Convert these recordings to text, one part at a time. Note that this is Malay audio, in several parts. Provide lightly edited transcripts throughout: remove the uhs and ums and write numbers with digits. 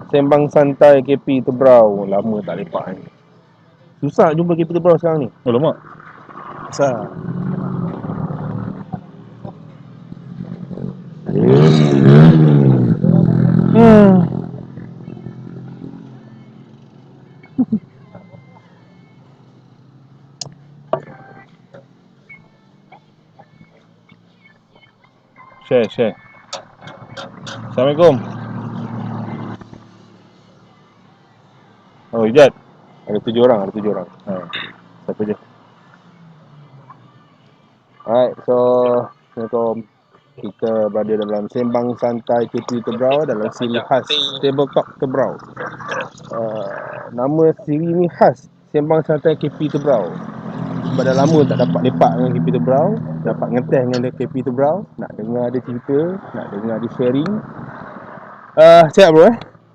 Sembang santai KP Tebrau. Lama tak lepak ni. Susah jumpa KP Tebrau sekarang ni. Oh lama. Susah. Share. Assalamualaikum. Oh, Ijat. Ada 7 orang. Siapa je? Alright, so Assalamualaikum. Kita berada dalam Sembang Santai KP Tebrau dalam siri khas Table Talk Tebrau. Nama siri ni khas Sembang Santai KP Tebrau. Sebab dah lama tak dapat lepak dengan KP Tebrau, dapat ngeteh dengan KP Tebrau, nak dengar dia cerita, nak dengar dia sharing. Sihat bro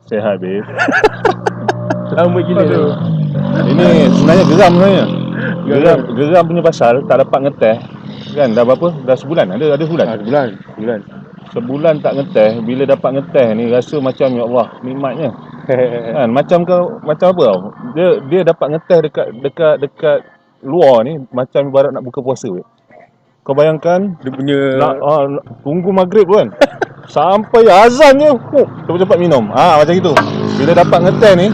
Sehat, babe. Lama gila tu. Ini sebenarnya geram sebenarnya. Geram punya pasal tak dapat ngeteh. Kan dah berapa? Dah sebulan. Ada sebulan. Sebulan tak ngeteh. Bila dapat ngeteh ni rasa macam ya Allah, nikmatnya. Kan macam apa tau. Dia dapat ngeteh dekat luar ni macam ibarat nak buka puasa. Kau bayangkan Dia punya tunggu maghrib kan. Sampai azan je cepat-cepat minum. Macam itu. Bila dapat ngeteh ni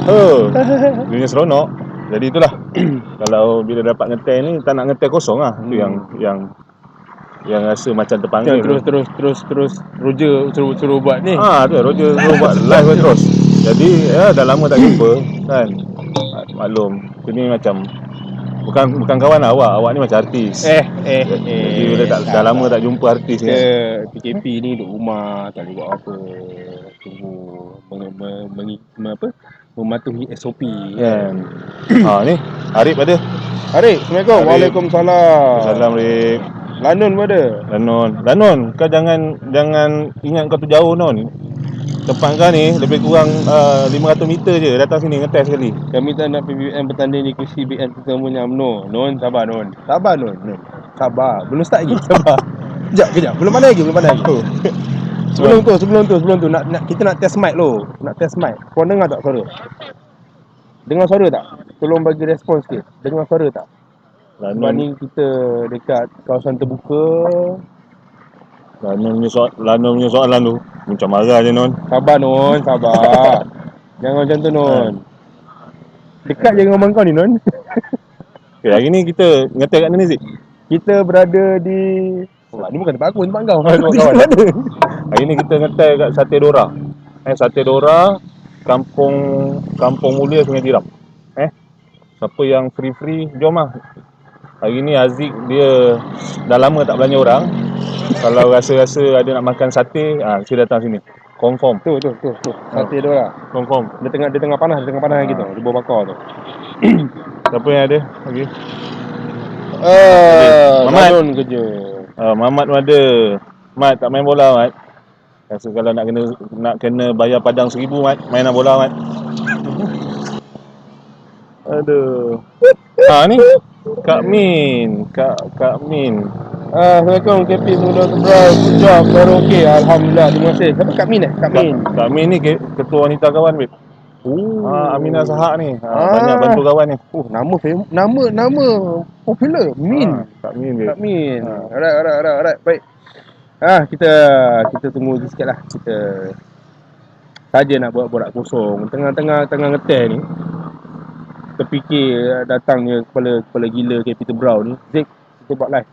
dia punya seronok. Jadi itulah. Kalau bila dapat ngeteh ni tak nak ngeteh kosong lah. Itu yang rasa macam terpanggil. Terus Roger suruh buat ni. Tu Roger suruh buat live terus. Jadi dah lama tak jumpa kan. Maklum ini macam bukan kawan awak ni macam artis. Jadi bila dah lama tak jumpa artis ni. PKP ni duduk rumah, tak boleh buat apa. Tunggu mematuhi SOP kan. Ni Arif ada. Arif, Assalamualaikum. Waalaikumsalam. Assalamualaikum Arif. Lanun pun ada. Lanun, kau jangan ingat kau tu jauh non. Tempat kau ni lebih kurang 500 meter je. Datang sini ngetes sekali. Kami tak nak PBM bertanding di kursi BN temunya UMNO. Non, sabar non. Sabar. Belum start lagi. Sabar. Kejap. Belum pandai lagi. Sebelum tu nak kita nak test mic lo. Kau dengar tak suara? Dengar suara tak? Tolong bagi respon sikit. Dengar suara tak? Sebab ni kita dekat kawasan terbuka. Lanun punya soalan tu macam marah je non. Sabar. Jangan macam tu non. Dekat je dengan abang kau ni non. Okay, hari ni kita ngetek kat mana Zik? Kita berada di ni bukan tempat aku, tempat kau. Hari ni kita ngetek kat Sate Dora. Sate Dora, Kampung Mulia Sungai Tiram. Siapa yang free jom lah. Hari ni Aziz dia dah lama tak belanja orang. Kalau rasa ada nak makan sate, sila datang sini. Confirm. Tu. Sate Dora. Confirm. Dia tengah panas gitu. Di bawah bakar tu. Siapa yang ada lagi? Mamat kerja. Mamat pun ada. Mat tak main bola Mat. Rasa kalau nak kena bayar padang 1,000 Mat, mainan bola Mat. Aduh. Ni Kak Min. Assalamualaikum KP Muda Tebrau. Good job. Baru okey. Alhamdulillah. Terima kasih. Siapa Kak Min? Kak Min ni ketua wanita kawan babe. Aminah Sahak ni. Banyak bantu kawan ni. Nama popular. Min. Kak Min babe. Kak Min. Alright. Baik. Kita tunggu lagi sikit lah. Kita saja nak buat borak kosong. Tengah ngeteh ni. Terfikir datangnya kepala gila KP Tebrau ni. Zik, kita buat live.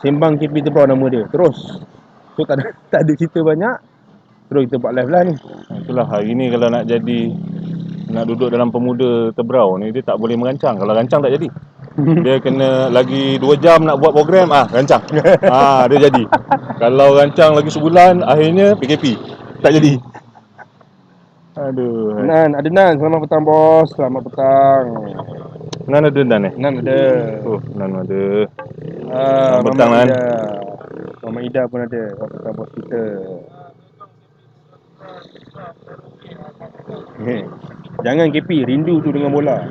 Sembang KP Tebrau nama dia. Terus. So tak ada cerita banyak. Terus kita buat live lah ni. Itulah hari ni kalau nak duduk dalam Pemuda Tebrau ni, dia tak boleh merancang. Kalau rancang tak jadi. Dia kena lagi 2 jam nak buat program, rancang. Dia jadi. Kalau rancang lagi sebulan, akhirnya PKP. Tak jadi. Aduh. Ada Nan. Selamat petang bos. Selamat petang. Nan ada Nan Nan ada. Nan ada. Selamat petang Nan. Mama Ida pun ada. Selamat petang bos kita. Jangan KP, rindu tu dengan bola.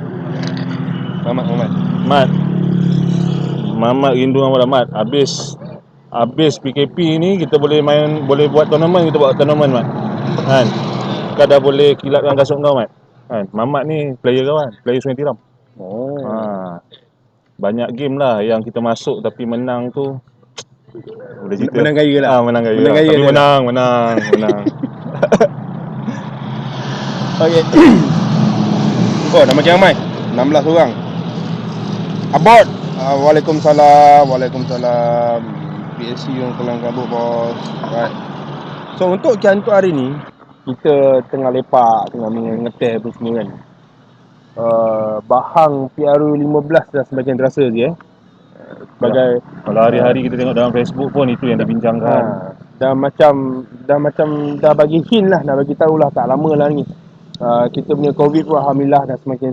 Mamat rindu dengan bola Mat. Habis PKP ni kita boleh buat tournament, kita buat tournament Mat. Kan? sekadar boleh kilatkan kasut kau, Mat. Kan, Mamat ni player Sungai Tiram. Oh. Banyak game lah yang kita masuk tapi menang tu boleh cerita. Menang gaya lah. Menang gaya Menang lah. gaya Tapi dia lah. menang. Okey. Oh, dah makin ramai. 16 orang. Abot. Waalaikumsalam. PSC yang kelang kabut, bos. Right. So, untuk hari ni, kita tengah lepak, tengah mengeteh apa semua kan. Bahang PRU 15 dah semakin terasa je sebagai Kalau hari-hari kita tengok dalam Facebook pun itu yang dibincangkan. dah bagi hint lah, dah bagi tahu lah, tak lama lah ni. Kita punya COVID pun alhamdulillah dah semakin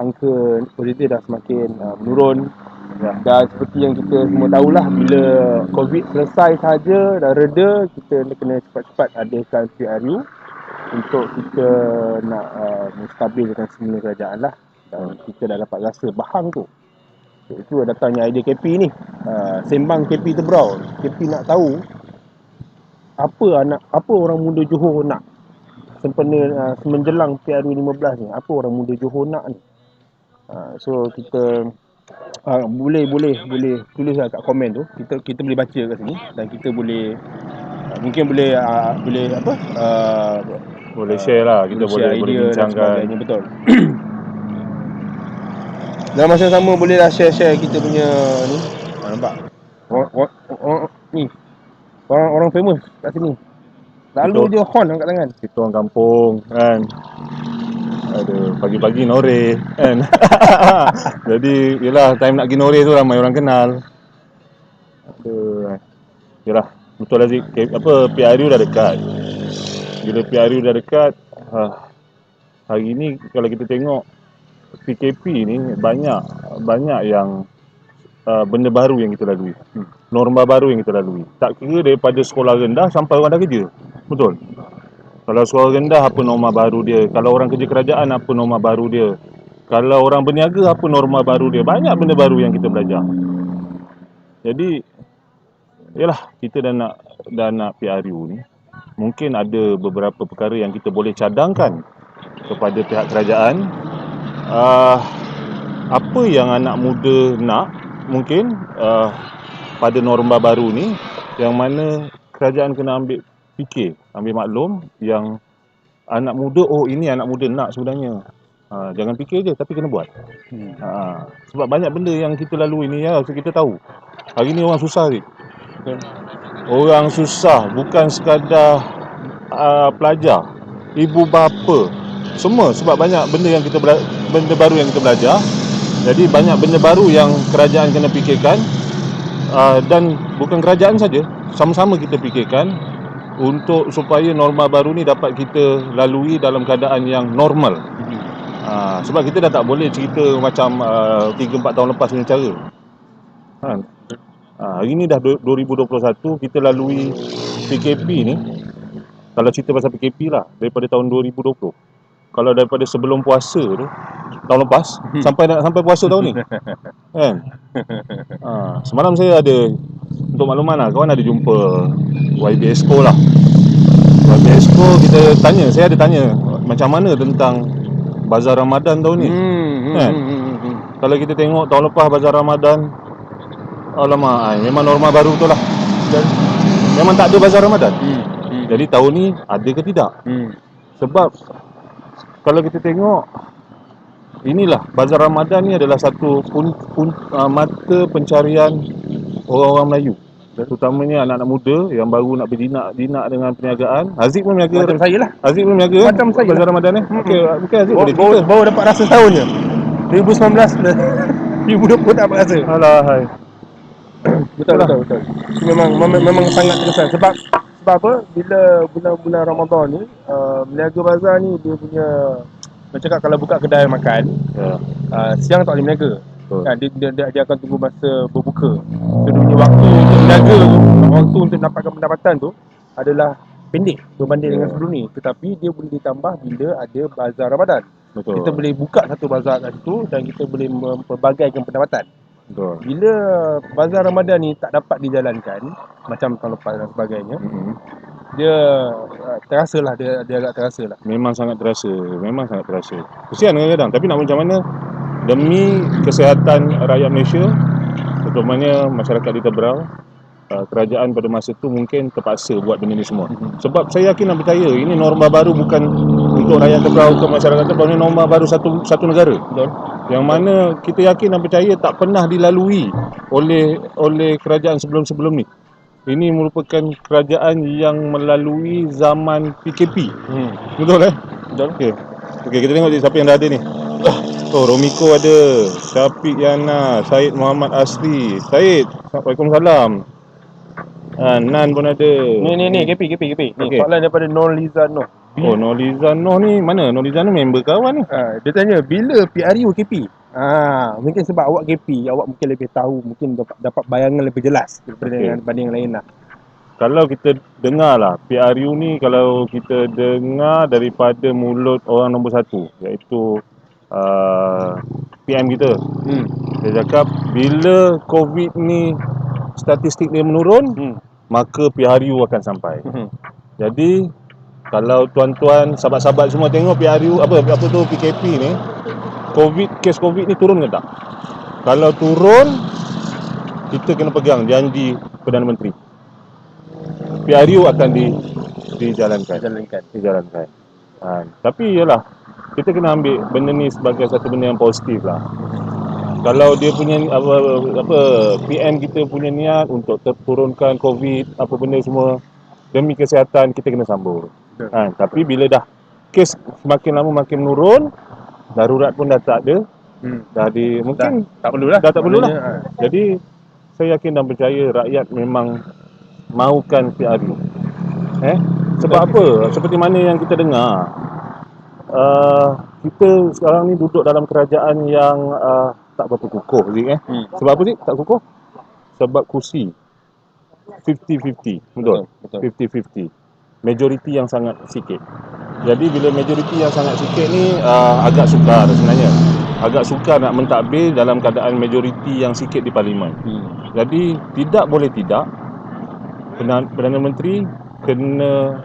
angka positif dah semakin menurun. Dan seperti yang kita semua tahulah, bila COVID selesai saja, dah reda, kita kena cepat-cepat adakan PRU untuk kita nak menstabilkan semua kerajaan lah. Dan kita dah dapat rasa bahang tu. Itu datangnya idea KP ni. Sembang KP Tebrau. KP nak tahu apa orang muda Johor nak sempena menjelang PRU 15 ni. Apa orang muda Johor nak ni. So kita boleh tulis lah kat komen tu. Kita boleh baca kat sini dan kita boleh mungkin boleh boleh share lah, kita boleh idea dan bincangkan. sebagainya, betul. Dalam masa yang sama bolehlah share kita punya ni. Nampak? Orang famous kat sini. Lalu je horn angkat tangan. Kita orang kampung kan. Aduh, pagi-pagi nore kan. Jadi yelah, time nak pergi nore tu ramai orang kenal. Yelah, betul lah Zik. PRU dah dekat. Bila PRU dah dekat, hari ni kalau kita tengok PKP ni banyak yang benda baru yang kita lalui. Norma baru yang kita lalui. Tak kira daripada sekolah rendah sampai orang dah kerja. Betul. Kalau sekolah rendah, apa norma baru dia? Kalau orang kerja kerajaan, apa norma baru dia? Kalau orang berniaga, apa norma baru dia? Banyak benda baru yang kita belajar. Jadi yalah, kita dah nak PRU ni. Mungkin ada beberapa perkara yang kita boleh cadangkan kepada pihak kerajaan. Apa yang anak muda nak mungkin pada norma baru ni, yang mana kerajaan kena ambil maklum yang anak muda, ini anak muda nak sebenarnya. Jangan fikir je, tapi kena buat. Sebab banyak benda yang kita lalui ni ya, so kita tahu hari ni orang susah ni. Orang susah bukan sekadar pelajar, ibu bapa, semua, sebab banyak benda baru yang kita belajar. Jadi banyak benda baru yang kerajaan kena fikirkan, dan bukan kerajaan saja, sama-sama kita fikirkan untuk supaya norma baru ni dapat kita lalui dalam keadaan yang normal. Sebab kita dah tak boleh cerita macam 3-4 tahun lepas punya cara kan. Hari ni dah 2021, kita lalui PKP ni. Kalau cerita pasal PKP lah, daripada tahun 2020. Kalau daripada sebelum puasa tu tahun lepas sampai puasa tahun ni kan. Semalam saya ada, untuk makluman lah, kawan ada jumpa YB Exco lah. YB Exco, saya ada tanya macam mana tentang Bazar Ramadan tahun ni kan. Kalau kita tengok tahun lepas Bazar Ramadan, alamak, memang norma baru tu lah. Dan memang tak ada Bazar Ramadan. Jadi tahun ni ada ke tidak? Sebab kalau kita tengok, inilah Bazar Ramadan ni adalah satu mata pencarian orang-orang Melayu, terutamanya anak-anak muda yang baru nak berjinak dengan perniagaan. Haziq pun berniaga macam saya lah. Haziq pun berniaga macam saya Bazar lah. Ramadan ni. Okey, Haziq boleh cerita. Baru dapat rasa tahun je. 2019 2020 tak dapat rasa. Alah hai. Betul. Memang sangat terkesan. Sebab apa? Bila bulan-bulan Ramadan ni, meniaga bazar ni dia punya, macam cakap, kalau buka kedai makan, siang tak boleh meniaga. Dia akan tunggu masa berbuka. So dia punya waktu untuk meniaga tu, waktu untuk dapatkan pendapatan tu adalah pendek berbanding dengan sebelum ni. Tetapi dia boleh ditambah bila ada bazar Ramadan. Kita boleh buka satu bazar kat situ dan kita boleh mempelbagaikan pendapatan. Bila bazar Ramadan ni tak dapat dijalankan macam tahun lepas dan sebagainya, dia terasa lah, dia agak terasa lah. Memang sangat terasa. Kesian kadang-kadang, tapi nak macam mana, demi kesihatan rakyat Malaysia, terutamanya masyarakat di Tebrau, kerajaan pada masa tu mungkin terpaksa buat benda ni semua. Sebab saya yakin dan percaya ini norma baru bukan untuk rakyat Tebrau ke masyarakat Tebrau, ini norma baru satu negara. Betul. Yang mana kita yakin dan percaya tak pernah dilalui oleh kerajaan sebelum-sebelum ni. Ini merupakan kerajaan yang melalui zaman PKP. Betul Betul. Okey, kita tengok siapa yang dah ada ni. Oh, Romiko ada, Syafiq Yana, Syed Muhammad Asri. Syed, Waalaikumsalam. Nan pun ada. Ni KP. Ni Okey. soalan daripada Noliza Noh. Oh, Noliza Noh ni mana? Noliza Noh member kawan ni. Dia tanya bila PRU KP? Mungkin sebab awak KP, awak mungkin lebih tahu, mungkin dapat bayangan lebih jelas daripada banding yang lain lah. Kalau kita dengar lah, PRU ni kalau kita dengar daripada mulut orang nombor satu, iaitu PM kita. Dia cakap bila COVID ni statistik dia menurun, maka PRU akan sampai. Jadi kalau tuan-tuan, sahabat-sahabat semua tengok PRU apa tu PKP ni, kes COVID ni turun ke tak? Kalau turun, kita kena pegang janji Perdana Menteri. PRU akan dijalankan. Tapi yalah, kita kena ambil benda ni sebagai satu benda yang positif lah. Kalau dia punya PM kita punya niat untuk turunkan COVID, apa benda semua demi kesihatan, kita kena sambut. Tapi bila dah kes semakin lama makin menurun, darurat pun dah tak ada, mungkin tak perlulah. Jadi saya yakin dan percaya rakyat memang mahukan PRU. Sebab apa? Seperti mana yang kita dengar, kita sekarang ni duduk dalam kerajaan yang tak berapa kukuh Zik. Sebab apa Zik? Tak kukuh? Sebab kursi 50-50. Betul? 50-50. Majoriti yang sangat sikit. Jadi bila majoriti yang sangat sikit ni agak sukar sebenarnya. Agak sukar nak mentadbir dalam keadaan majoriti yang sikit di parlimen. Jadi tidak boleh tidak, Perdana Menteri kena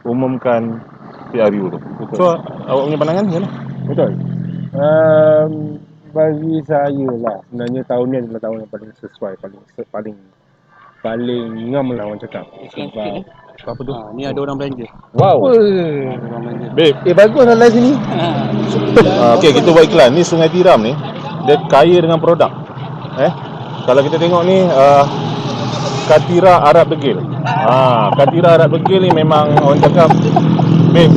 umumkan PRU tu. So awak punya pandangan macam mana? Betul. Bagi saya lah, sebenarnya tahun ni adalah tahun yang paling sesuai, paling ngam lah orang cakap. Sebab apa tu? Ni ada orang belanja. Wow. Ada orang belanja. Babe, Bagus lah live sini. okey, kita buat iklan. Ni Sungai Tiram ni, dia kaya dengan produk. Kalau kita tengok ni Katira Arab Degil. Katira Arab Degil ni memang orang cakap, babe,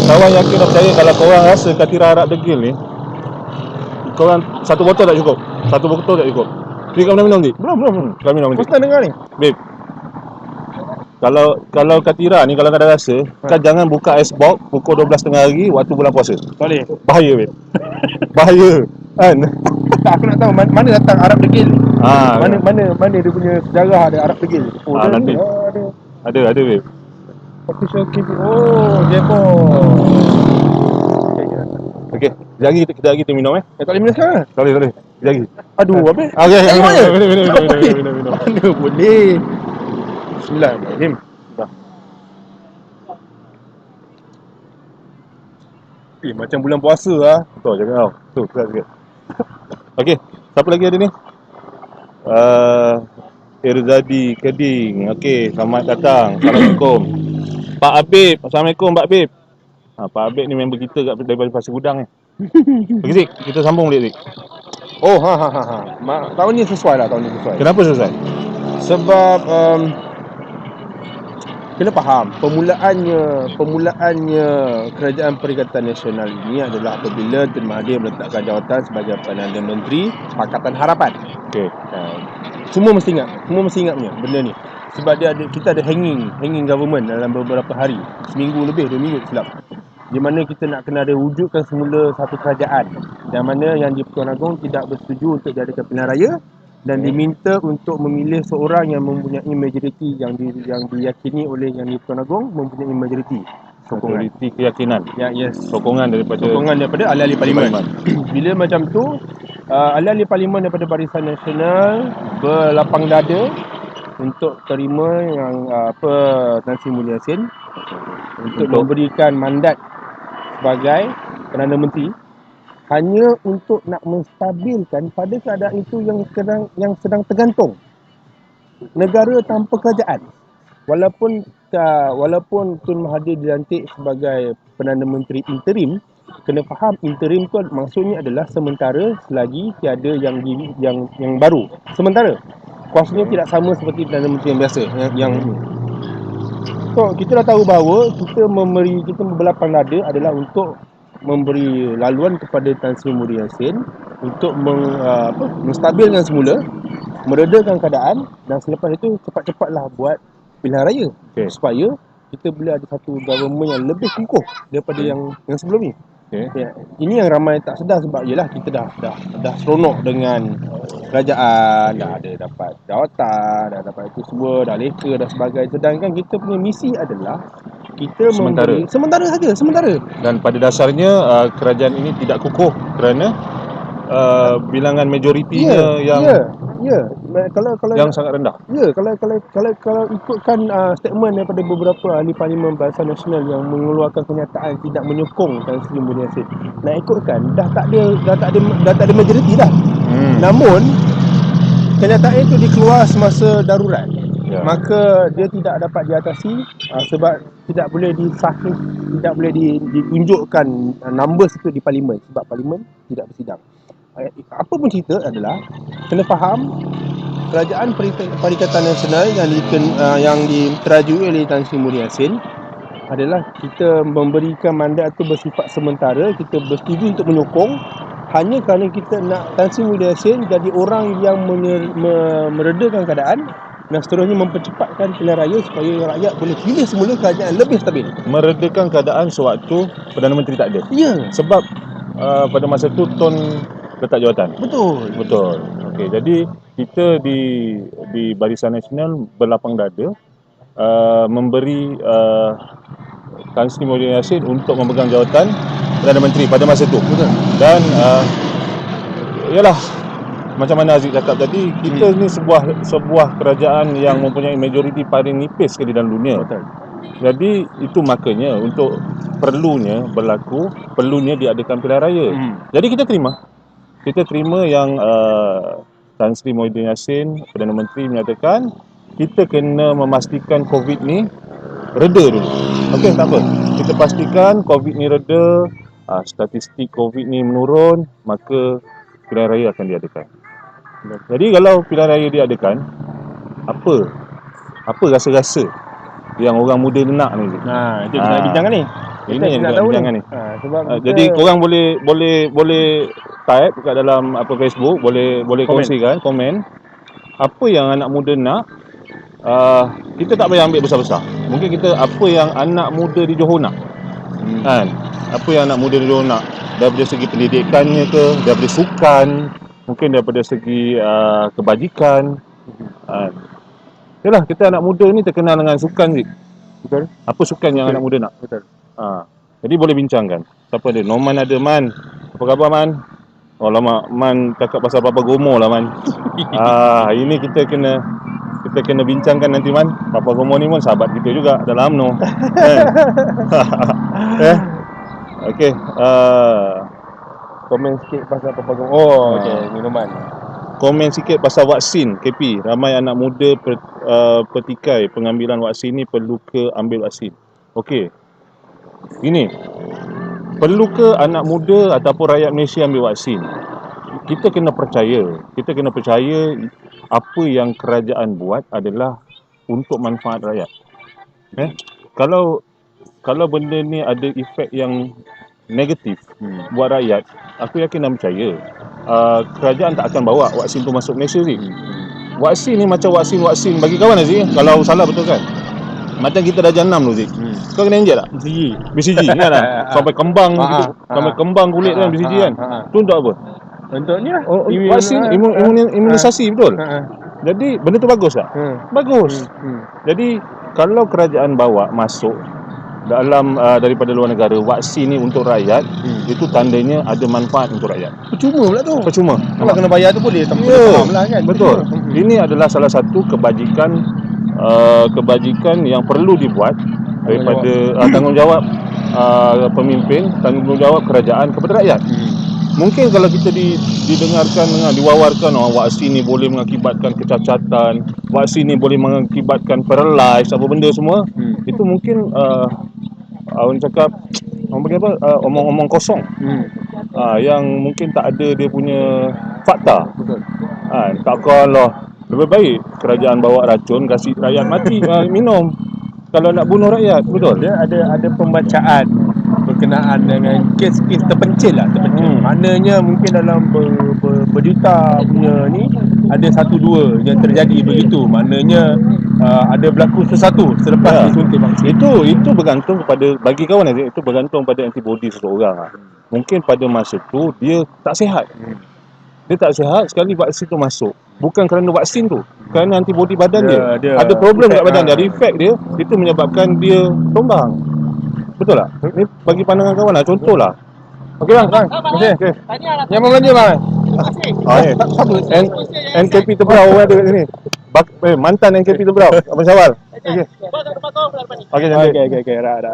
kawan yakin dan percaya kalau korang rasa Katira Arab Degil ni, korang satu botol tak cukup. Ni kau minum ni? Belum. Kau minum ni. First time dengar ni. Babe, kalau Katira ni kalau kau dah rasa, kau jangan buka icebox pukul 12 tengah hari waktu bulan puasa. Boleh. Bahaya, babe. Bahaya. Kan? Tak, aku nak tahu mana datang Arab Degil ni. Mana dia punya sejarah ada Arab Degil. nanti. Ada, babe. Official KP. Dia pun. Okey, kita lagi kita minum Tak boleh minum sekarang. Tak boleh. Sekejap lagi. Aduh, apa? Okey, minum. Mana boleh. Bismillahirrahmanirrahim. Macam bulan puasa lah. Betul, jangan kau. Tu, keras sikit. Okey, siapa lagi ada ni? Irzadi Keding. Okey, selamat datang. Assalamualaikum. Pak Habib. Assalamualaikum Pak Habib. Pak Habib ni member kita daripada Pasir Gudang ni. Okey Zik, kita sambung balik Zik. Tahun ni sesuai. Kenapa selesai? Sebab kena faham permulaannya Kerajaan Perikatan Nasional ini adalah apabila Tun Mahathir meletakkan jawatan sebagai Perdana Menteri Pakatan Harapan. Okey. Semua mesti ingat punya benda ni. Sebab kita ada hanging government dalam beberapa hari, seminggu lebih, 2 minggu silap. Di mana kita nak kena ada wujudkan semula satu kerajaan yang mana yang di-Pertuan Agong tidak bersetuju untuk diadakan pilihan raya dan diminta untuk memilih seorang yang mempunyai majoriti yang diyakini oleh yang di-Pertuan Agong mempunyai majoriti sokongan. Keyakinan. Sokongan daripada ahli-ahli parlimen. Bila macam tu ahli-ahli parlimen daripada Barisan Nasional berlapang dada untuk terima yang Tan Sri Mulia Yassin untuk Untuk? memberikan mandat sebagai Perdana Menteri hanya untuk nak menstabilkan pada keadaan itu yang sedang tergantung negara tanpa kerajaan. Walaupun Tun Mahathir dilantik sebagai Perdana Menteri interim, kena faham interim tu maksudnya adalah sementara selagi tiada yang baru. Sementara. Kuasanya tidak sama seperti Perdana Menteri yang biasa yang so kita dah tahu bahawa kita berlapang dada adalah untuk memberi laluan kepada Tan Sri Mulia Yassin untuk menstabilkan semula, meredakan keadaan dan selepas itu cepat-cepatlah buat pilihan raya supaya kita boleh ada satu government yang lebih kukuh daripada yang sebelum ni. Ya, ini yang ramai tak sedar sebab yalah kita dah seronok dengan kerajaan, dah ada dapat jawatan, dah dapat itu semua, dah leka dan sebagainya. Sedangkan kita punya misi adalah kita sementara saja. Dan pada dasarnya kerajaan ini tidak kukuh kerana bilangan majoritinya kalau yang sangat rendah. Kalau ikutkan statement daripada beberapa ahli Parlimen Barisan Nasional yang mengeluarkan kenyataan tidak menyokong Tan Sri Mulia Yassin, nak ikutkan dah tak ada majoriti dah. Namun kenyataan itu dikeluar semasa darurat. Maka dia tidak dapat diatasi sebab tidak boleh disahih, tidak boleh ditunjukkan numbers itu di Parlimen sebab Parlimen tidak bersidang. Apa pun cerita adalah kena faham Kerajaan Perikatan Nasional yang diterajui oleh Tan Sri Mulia Yassin adalah kita memberikan mandat itu bersifat sementara, kita bersetuju untuk menyokong hanya kerana kita nak Tan Sri Mulia Yassin jadi orang yang meredakan keadaan dan seterusnya mempercepatkan pilihan raya supaya rakyat boleh pilih semula kerajaan lebih stabil. Meredakan keadaan sewaktu Perdana Menteri tak ada. Ya. Sebab pada masa tu Tun letak jawatan. Betul. Okey, jadi kita di Barisan Nasional berlapang dada memberi Tan Sri Mulia Yassin untuk memegang jawatan Perdana Menteri pada masa itu. Dan yalah, macam mana Aziz cakap tadi, kita ni sebuah kerajaan yang mempunyai majoriti paling nipis sekali dalam dunia. Jadi itu makanya untuk perlunya diadakan pilihan raya. Jadi kita terima yang Tan Sri Muhyiddin Yassin, Perdana Menteri menyatakan kita kena memastikan COVID ni reda dulu. Okey, tak apa. Kita pastikan COVID ni reda, statistik COVID ni menurun, maka pilihan raya akan diadakan. Jadi kalau pilihan raya diadakan, apa rasa-rasa yang orang muda nak ni? Itu kita nak bincangkan ni. Ini yang kita bincangkan ni. Sebab jadi korang boleh type kat dalam Facebook, boleh kongsikan, komen apa yang anak muda nak. Kita tak payah ambil besar-besar. Mungkin kita apa yang anak muda di Johor nak. Kan? Apa yang anak muda di Johor nak, daripada segi pendidikannya ke, daripada sukan, mungkin daripada segi kebajikan. Yalah, kita anak muda ni terkenal dengan sukan, Zik. Betul. Apa sukan yang anak muda nak? Betul. Jadi boleh bincangkan. Siapa ada? Norman ada, Man. Apa khabar, Man? Oh lama, Man cakap pasal Papa Gomo lah, Man. Ini kita kena bincangkan nanti, Man. Papa Gomo ni pun sahabat kita juga dalam UMNO. Okey. Komen sikit pasal Papa Gomo. Okey, minuman. Komen sikit pasal vaksin KP. Ramai anak muda petikai pengambilan vaksin ni, perlu ke ambil vaksin? Okey. Ini perlu ke anak muda ataupun rakyat Malaysia ambil vaksin? Kita kena percaya apa yang kerajaan buat adalah untuk manfaat rakyat. Kalau benda ni ada efek yang negatif buat rakyat, aku yakin dan percaya kerajaan tak akan bawa vaksin tu masuk Malaysia ni. Vaksin ni macam vaksin bagi kawan Aziz, kalau salah betul kan? Macam kita dah jenam tu Zik. Kau kena injek tak? BCG ingat tak? Sampai kembang gitu. Sampai kembang kulit kan BCG kan. Tu untuk apa? Untuk ni lah. Vaksin imunisasi betul. Jadi benda tu bagus tak? Bagus. Jadi kalau kerajaan bawa masuk dalam daripada luar negara, vaksin ni untuk rakyat, itu tandanya ada manfaat untuk rakyat. Percuma pula tu. Percuma. Kalau kena bayar tu boleh, tak Ya, faham lah kan. betul. Ini adalah salah satu kebajikan yang perlu dibuat daripada tanggungjawab pemimpin, tanggungjawab kerajaan kepada rakyat. Mungkin kalau kita didengarkan, diwawarkan, vaksin ni boleh mengakibatkan kecacatan, vaksin ni boleh mengakibatkan paralyze, apa benda semua, itu mungkin orang cakap, orang panggil apa, omong-omong kosong, yang mungkin tak ada dia punya fakta. Betul. Tak kalah, lebih baik kerajaan bawa racun kasih rakyat mati minum kalau nak bunuh rakyat. Betul. Dia ada pembacaan berkenaan dengan kes-kes terpencil. Maknanya mungkin dalam berjuta punya ni ada satu dua yang terjadi begitu. Maknanya ada berlaku sesuatu selepas disuntik vaksin. Itu bergantung kepada, bagi kawan Aziz, itu bergantung pada antibody seseorang. Mungkin pada masa tu dia tak sihat. Dia tak sihat sekali vaksin tu masuk. Bukan kerana vaksin tu, kerana antibody badan dia ada problem kat badan dia, refleks dia, itu menyebabkan dia tumbang. Betul tak? Ni bagi pandangan kawan lah, contoh lah. Okey bang. Okey. Yang mau belanja bang? NKP Tebrau ada kat sini. Mantan NKP Tebrau, Abang Syawal. Okey.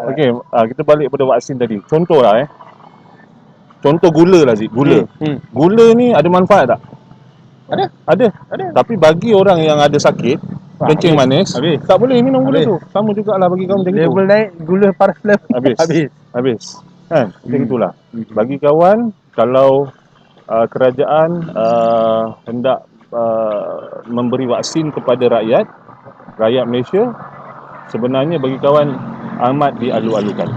Okey, kita balik pada vaksin tadi. Contoh lah Contoh gula lah Zik, gula. Gula ni ada manfaat tak? Ada. Tapi bagi orang yang ada sakit, kencing manis, tak boleh minum gula tu. Sama jugalah bagi kawan macam itu. Level naik, gula paras level Habis. Kan? Macam itulah. Bagi kawan, kalau kerajaan hendak memberi vaksin kepada rakyat Malaysia, sebenarnya bagi kawan amat dialu-alukan.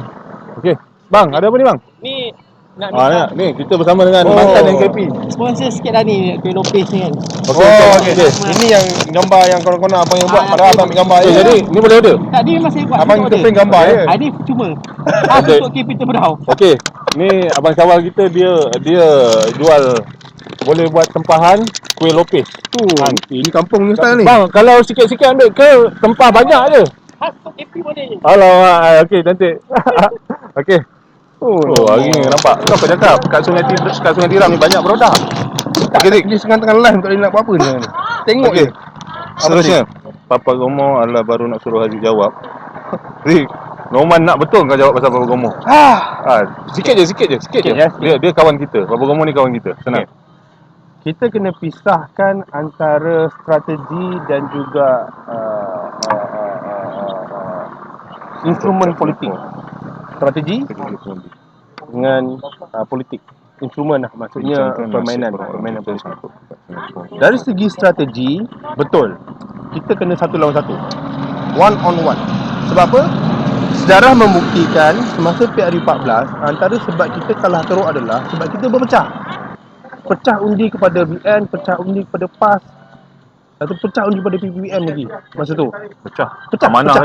Okey. Bang, ada apa ni bang? Ni nak minta Ni kita bersama dengan mantan NKP. sponsor sikit lah ni kuih lopis ni kan. Okey. Ini yang gambar yang konon-konon abang yang buat. Padahal abang ambil gambar je. Jadi ni boleh order. Tak, ni memang saya buat. Abang kita print gambar je. Ni cuma untuk KP Tebrau. Okey. Ni abang Syawal kita dia jual, boleh buat tempahan kuih lopis. Ini kampung ni style ni. Bang, kalau sikit-sikit ambil ke tempah banyak je? Khas untuk KP boleh je. Alamak, okey cantik. Okey. Hari ni nampak. Kau apa cakap? Kat Sungai Tiram ni banyak produk. Okey, Zik. Dia tengah live tak boleh nak buat apa ni. Tengok je. Seterusnya, Papa Gomo adalah baru nak suruh Haziq jawab. Zik, Norman nak betul kau jawab pasal Papa Gomo. Sikit je. Dia kawan kita. Papa Gomo ni kawan kita. Senang. Kita kena pisahkan antara strategi dan juga instrumen politik. Strategi dengan politik. Instrumen lah, maksudnya permainan politik. Dari segi strategi, betul, kita kena satu lawan satu, one on one. Sebab apa? Sejarah membuktikan semasa PRU14, antara sebab kita kalah teruk adalah sebab kita berpecah. Pecah undi kepada BN, pecah undi kepada PAS, atau pecah undi kepada PPM lagi masa tu. Pecah. Amanah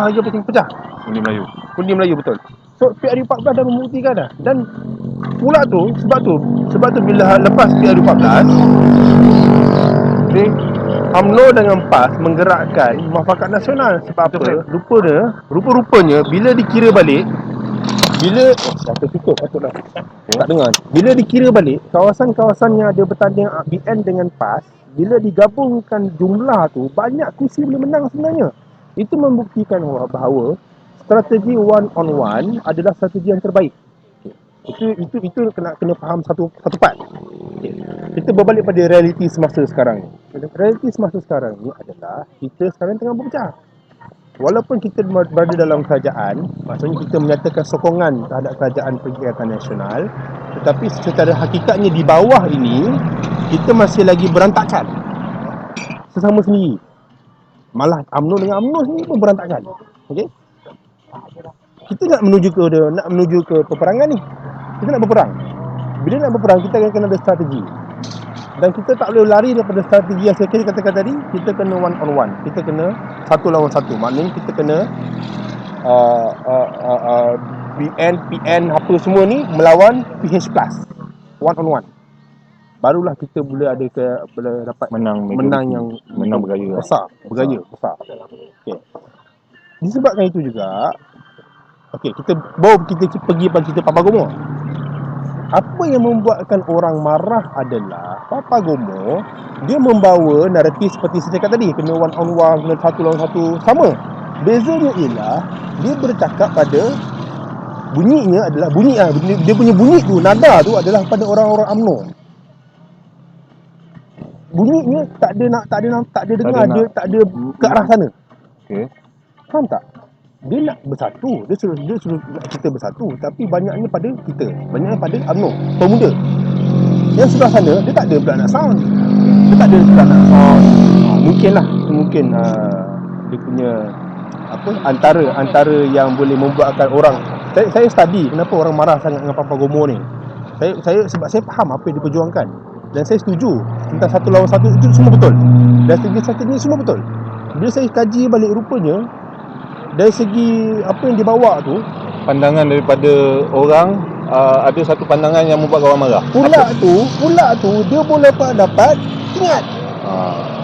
lagi apa yang pecah. Undi Melayu betul. So PRU14 dah membuktikan dah. Dan pula tu sebab tu bila lepas PRU14 UMNO dengan PAS menggerakkan Muafakat Nasional. Sebab apa? Rupa-rupanya bila dikira balik, tak dengar. Bila dikira balik, kawasan-kawasan yang ada bertanding BN dengan PAS, bila digabungkan jumlah tu, banyak kursi boleh menang sebenarnya. Itu membuktikan bahawa strategi one on one adalah strategi yang terbaik. Itu kena faham satu part. Kita berbalik pada realiti semasa sekarang ni. Realiti semasa sekarang ni adalah kita sekarang tengah berpecah. Walaupun kita berada dalam kerajaan, maksudnya kita menyatakan sokongan terhadap kerajaan Perikatan Nasional, tetapi secara hakikatnya di bawah ini kita masih lagi berantakan sesama sendiri. Malah UMNO dengan UMNO sendiri pun berantakan. Okey? Kita nak menuju ke peperangan ni. Kita nak berperang. Bila nak berperang, kita akan kena ada strategi. Dan kita tak boleh lari daripada strategi yang saya katakan tadi. Kita kena one on one. Kita kena satu lawan satu. Maknanya kita kena BN, PN, apa semua ni melawan PH+. One on one. Barulah kita boleh dapat menang bergaya besar. Okey. Disebabkan itu juga, okey, kita pergi pada cerita Papa Gomo. Apa yang membuatkan orang marah adalah Papa Gomo dia membawa naratif seperti saya cakap tadi, kena one on one, kena satu lawan satu, sama. Bezanya ialah dia bercakap pada bunyinya adalah dia punya bunyi tu, nada tu adalah pada orang-orang UMNO. Bunyinya tak ada dengar, dia tak ada ke arah sana. Okey. Faham tak? Dia nak bersatu, dia suruh nak kita bersatu, tapi banyaknya pada kita, banyaknya pada UMNO, pemuda. Yang sebelah sana dia tak ada pula nak sound. Dia tak ada pula nak sound. Mungkin dia punya apa antara yang boleh membuatkan orang, saya study kenapa orang marah sangat dengan Papa Gomo ni. Sebab saya faham apa yang diperjuangkan dan saya setuju tentang satu lawan satu itu semua betul. Dan segi strategi semua betul. Bila saya kaji balik, rupanya dari segi apa yang dibawa tu, Pandangan daripada orang, ada satu pandangan yang membuat orang marah. pula tu dia boleh dapat ingat.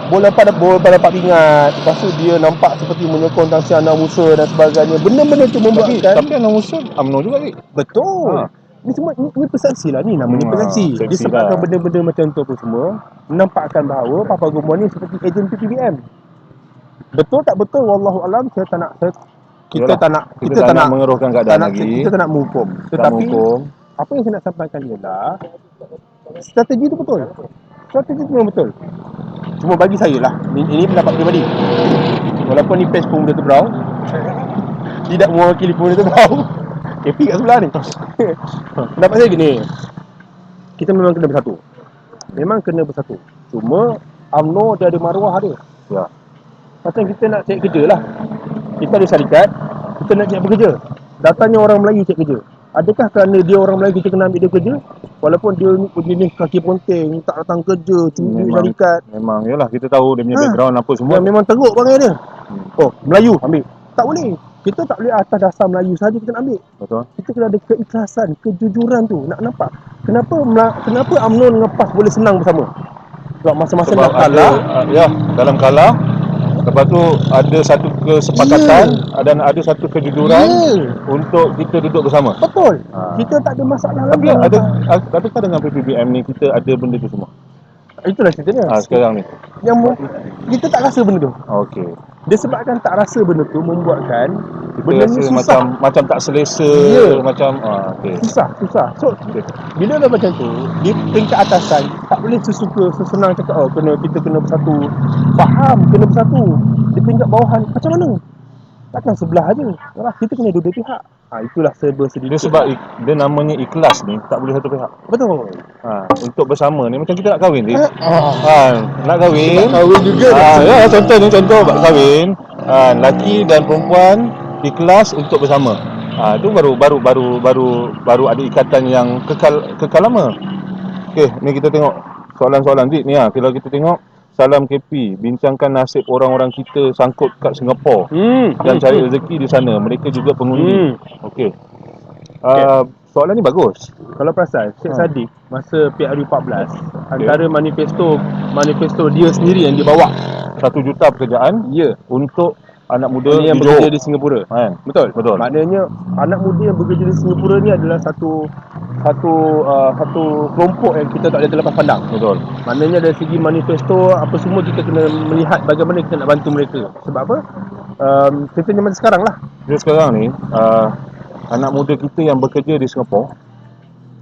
Bola dapat ingat. Lepas tu dia nampak seperti menyokong tangsi anak Musa dan sebagainya. Benda-benda tu membuatkan Tapi anak Musa UMNO juga ni. betul. Ni semua ni persepsi lah, ni namanya persepsi. Disebabkan lah. benda-benda macam tu apa semua menampakkan bahawa Papa Gomo ni seperti ejen PPBM. Betul tak betul wallahu alam, kita tak nak mengeruhkan keadaan lagi. kita tak nak menghukum. Tetapi apa yang saya nak sampaikan ialah strategi tu betul. Strategi tu memang betul. Cuma bagi saya lah, ini pendapat peribadi. Walaupun ni page Pemuda Tebrau tidak mewakili Pemuda Tebrau, KP kat sebelah ni. Pendapat saya gini, kita memang kena bersatu. Cuma UMNO dia ada maruah dia. Ya. Macam kita nak cari kerja lah, kita ada syarikat, kita nak cari bekerja, datangnya orang Melayu cari kerja. Adakah kerana dia orang Melayu kita kena ambil dia kerja? Walaupun dia ni jenis kaki ponteng, tak datang kerja, curi syarikat. Memang yalah, kita tahu dia punya background apa semua. Dia memang teruk perangai dia. Oh, Melayu ambil. Tak boleh. Kita tak boleh atas dasar Melayu saja kita nak ambil. Betul. Kita kena ada keikhlasan, kejujuran tu. Nak nampak. Kenapa UMNO dengan PAS boleh senang bersama? Sebab masa-masa nak kalah, dalam kalah. Lepas tu ada satu kesepakatan dan ada satu kejujuran untuk kita duduk bersama. betul. Kita tak ada masalah Tapi lagi. adakah dengan PPBM ni kita ada benda tu semua? Itulah ceritanya. Sekarang ni. Kita tak rasa benda tu. Okey. Disebabkan tak rasa benda tu membuatkan Kita benda ni rasa susah. macam tak selesa, Ya. macam okey. Susah. So, bila dah macam tu, di peringkat atasan tak boleh sesenang cakap kita kena bersatu. Faham kena bersatu. Di peringkat bawahan macam mana? Takkan sebelah aja. Yalah, kita kena dua pihak. Itulah serba sedikit. Dia sebab dia namanya ikhlas ni tak boleh satu pihak. betul. Untuk bersama ni macam kita nak kahwin ni. Ah. Nak kahwin. Kahwin juga. Contoh bak kahwin. Lelaki dan perempuan ikhlas untuk bersama. Itu baru ada ikatan yang kekal lama. Okey, ni kita tengok soalan-soalan ni kalau kita tengok Salam KP, bincangkan nasib orang-orang kita sangkut kat Singapura dan cari rezeki di sana. Mereka juga pengundi. Okey. Soalan ni bagus. Kalau perasan, Syed Saddiq masa PRU14 antara manifesto dia sendiri yang dia bawa 1 juta pekerjaan untuk anak muda yang di bekerja Johor. di Singapura. Betul. Maknanya anak muda yang bekerja di Singapura ni adalah satu kelompok yang kita tak boleh terlepas pandang. Betul. Maknanya dari segi manifesto apa semua kita kena melihat bagaimana kita nak bantu mereka. Sebab apa? Kita zaman sekarang lah. Jadi sekarang ni anak muda kita yang bekerja di Singapura,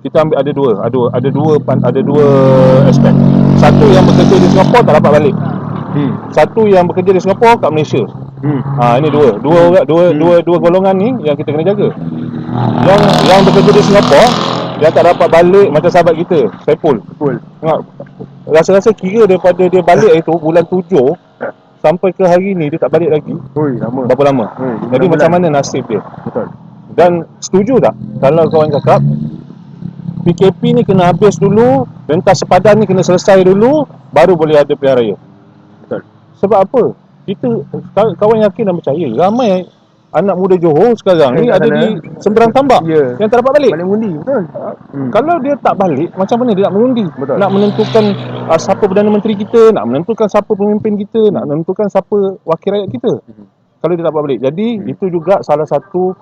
kita ambil ada dua aspek. Satu yang bekerja di Singapura tak dapat balik. Satu yang bekerja di Singapura kat Malaysia. Ini dua golongan ni yang kita kena jaga. Yang bekerja di Singapura dia tak dapat balik macam sahabat kita, Saiful. Tengok, rasa-rasa kira daripada dia balik itu bulan 7 sampai ke hari ni dia tak balik lagi. Lama. Berapa lama? Jadi macam mana nasib dia? Betul. Dan setuju tak kalau kawan cakap PKP ni kena habis dulu, pentas sepadan ni kena selesai dulu, baru boleh ada pilihan raya? Betul. Sebab apa? Kita kawan yakin dan percaya ramai anak muda Johor sekarang ni ada di Semberang Tambak yang tak dapat balik. Balik mengundi, betul. Kalau dia tak balik, macam mana dia nak mengundi? Betul. Nak menentukan siapa Perdana Menteri kita, nak menentukan siapa pemimpin kita, nak menentukan siapa wakil rakyat kita. Kalau dia tak dapat balik. Jadi itu juga salah satu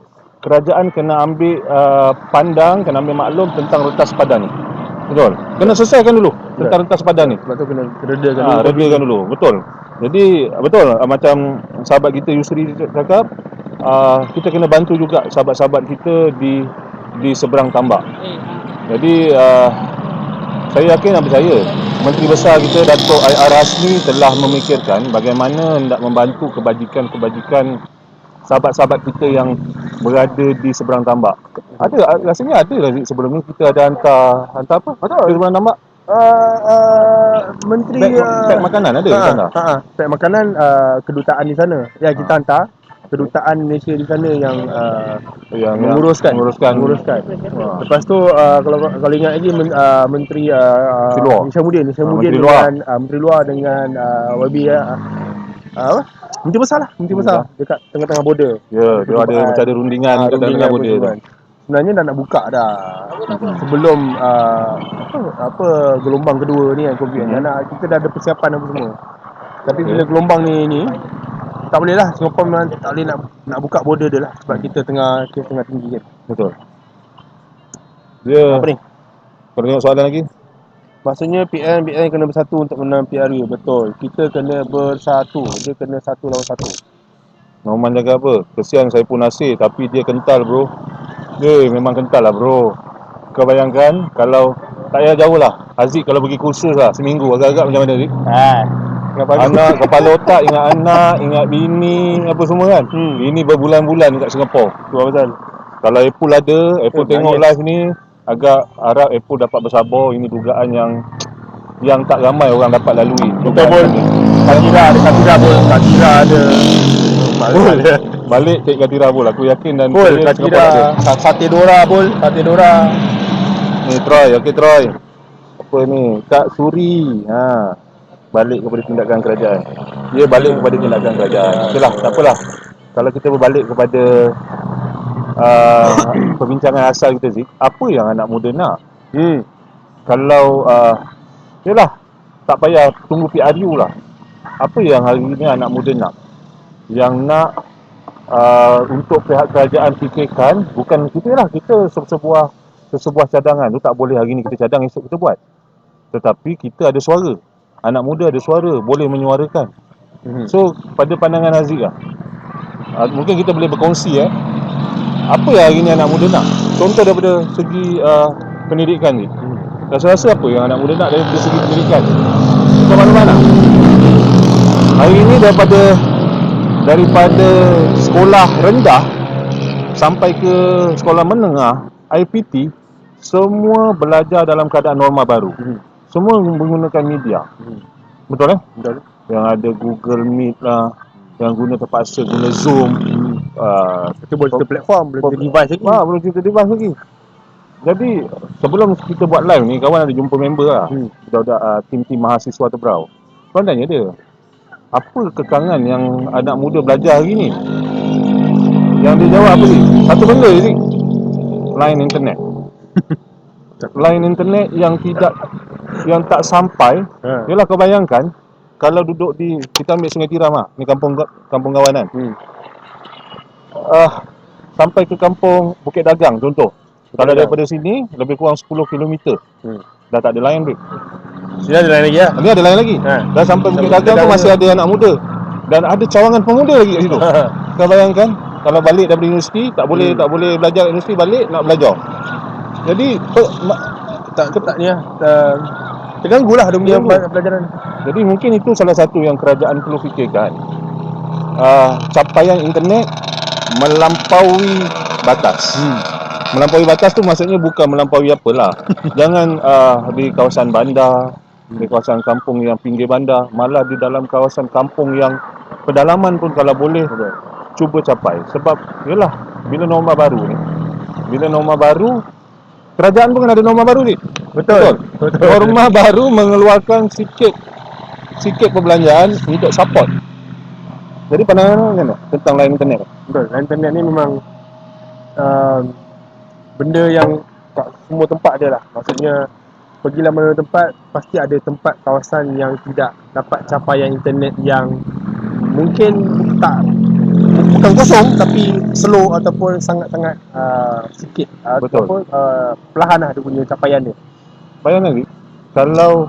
kerajaan kena ambil pandang, kena ambil maklum tentang rentas sepadan ni. Betul. Kena selesaikan dulu tentang rentas sepadan ni. Sebab tu kena redakan dulu. Redakan dulu. Betul. Jadi betul macam sahabat kita Yusri cakap, kita kena bantu juga sahabat-sahabat kita di seberang tambak. Jadi saya yakin dan percaya Menteri Besar kita Datuk I.R. Hasni telah memikirkan bagaimana hendak membantu kebajikan-kebajikan sahabat-sahabat kita yang berada di seberang tambak. Rasanya ada lah sebelum ni kita ada hantar apa? Di seberang tambak. Menteri Beg makanan ada di sana. Beg makanan kedutaan di sana. Ya kita hantar kedutaan Malaysia di sana yang menguruskan. Lepas tu kalau ingat lagi Menteri Hishamuddin dengan Menteri Luar dengan YB Menteri Besar dekat tengah-tengah border. Ya, dia ada macam ada rundingan dekat tengah border tu. Sebenarnya dah nak buka dah. Sebelum gelombang kedua ni kan COVID. Kita dah ada persiapan apa semua. Tapi bila gelombang ni tak boleh lah, Singapore memang tak boleh nak buka border dia lah sebab kita tengah tinggi kan. Betul. Dia apa ni? Kau tengok soalan lagi? Maksudnya PN kena bersatu untuk menang PRU. Betul. Kita kena bersatu. Dia kena satu lawan satu. Norman jaga apa? Kesian Saiful Nasir tapi dia kental bro. Dia memang kental lah bro. Kau bayangkan kalau tak payah jauh lah. Haziq kalau pergi kursus lah seminggu agak-agak macam mana Haziq? Anak kepala otak, ingat anak, ingat bini, apa semua kan. Ini berbulan-bulan kat Singapore. Tu betul. Kalau Apple ada, Apple tengok live ni, agak harap Apple dapat bersabar. Ini dugaan yang tak ramai orang dapat lalui. Betul pun. Katira ada. Balik Cik Katira pun aku yakin dan Katira, Sate Dora. Ni Troy, okey Troy. Apa ni? Kak Suri. Balik kepada tindakan kerajaan. Dia balik kepada tindakan kerajaan. Okeylah, tak apalah. Kalau kita berbalik kepada perbincangan asal kita Zik, apa yang anak muda nak? Kalau yalah, tak payah tunggu PRU lah. Apa yang hari ni anak muda nak? Yang nak untuk pihak kerajaan fikirkan, bukan kita lah, kita sebuah cadangan tu tak boleh hari ni kita cadang, esok kita buat. Tetapi kita ada suara. Anak muda ada suara, boleh menyuarakan. So pada pandangan Haziq lah, mungkin kita boleh berkongsi apa yang hari ni anak muda nak. Contoh daripada segi pendidikan ni. Rasa-rasa apa yang anak muda nak dari segi pendidikan? Kita mana-mana. Hari ni daripada sekolah rendah sampai ke sekolah menengah, IPT, semua belajar dalam keadaan norma baru. Semua menggunakan media. Betul Betul. Yang ada Google Meet lah, yang terpaksa guna Zoom. Kita boleh cerita platform, boleh cerita device lagi. Boleh cerita device lagi. Jadi sebelum kita buat live ni, kawan ada jumpa member lah. Budak-budak tim-tim mahasiswa Tebrau. Kawan tanya dia, apa kekangan yang anak muda belajar hari ni? Yang dia jawab apa sih? Satu benda je sih. Line internet. Line internet yang tak sampai. Yalah kau bayangkan kalau duduk di, kita ambil Sungai Tiram lah, ni kampung kawanan. Sampai ke kampung Bukit Dagang contoh. Kalau daripada sini lebih kurang 10 km. Dah tak ada line break. Sini ada line lagi lah. Ni ada line lagi. Dah sampai Bukit Dagang tu masih ada anak muda. Dan ada cawangan pemuda lagi kat situ. Kau bayangkan kalau balik daripada universiti tak boleh belajar kat universiti, balik nak belajar. Jadi terganggu lah dunia pelajaran. Jadi mungkin itu salah satu yang kerajaan perlu fikirkan. Capaian internet melampaui batas. Melampaui batas tu maksudnya bukan melampaui apalah. Jangan di kawasan bandar, di kawasan kampung yang pinggir bandar, malah di dalam kawasan kampung yang pedalaman pun kalau boleh cuba capai. Sebab yalah, bila norma baru kerajaan pun ada norma baru ni. Betul. Norma baru mengeluarkan sikit perbelanjaan untuk support. Jadi pandangan mana tentang line internet? Betul. Line internet ni memang benda yang tak semua tempat ada lah. Maksudnya pergilah mana tempat, pasti ada tempat kawasan yang tidak dapat capaian internet yang mungkin bukan bukan kosong tapi slow ataupun sangat-sangat sikit Betul. perlahan lah dia punya capaian dia. Bayangkan lagi, kalau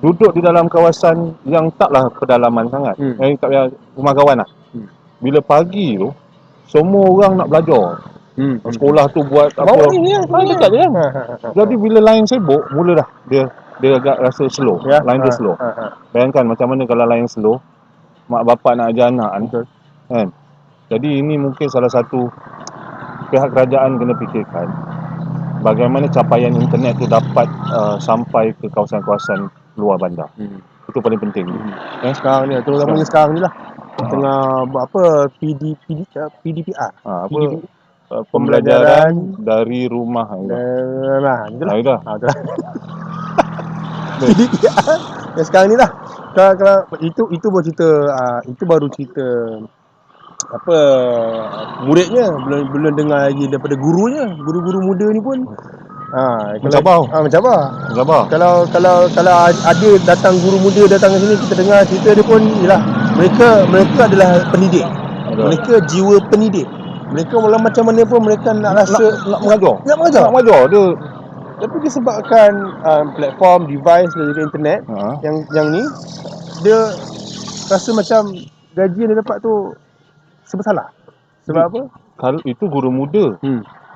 duduk di dalam kawasan yang taklah pedalaman sangat, tak payah rumah kawan lah. Bila pagi tu, semua orang nak belajar. Sekolah tu buat Bawa apa? ni Dekat je kan. Jadi bila lain sibuk, mula dah dia agak rasa slow. Ya. Lain dia slow. Bayangkan macam mana kalau lain slow, mak bapak nak ajar anak kan. Jadi ini mungkin salah satu pihak kerajaan kena fikirkan bagaimana capaian internet tu dapat sampai ke kawasan-kawasan luar bandar. Itu paling penting. Sekarang ni terutamanya sekarang ni lah tengah buat apa PDPR. Pembelajaran dari rumah. Nah, itulah. Dah. Itulah. PDPR yang sekarang ni lah. Kalau itu baru cerita itu baru cerita apa muridnya, belum dengar lagi daripada gurunya. Guru-guru muda ni pun Mencabar. Kalau ada datang guru muda datang ke sini, kita dengar cerita dia pun ialah mereka adalah pendidik. Mereka jiwa pendidik. Mereka walau macam mana pun mereka nak mengajar. Dia tapi disebabkan platform, device dan juga internet yang ni, dia rasa macam gaji yang dia dapat tu bersalah. Sebab apa? Kalau itu guru muda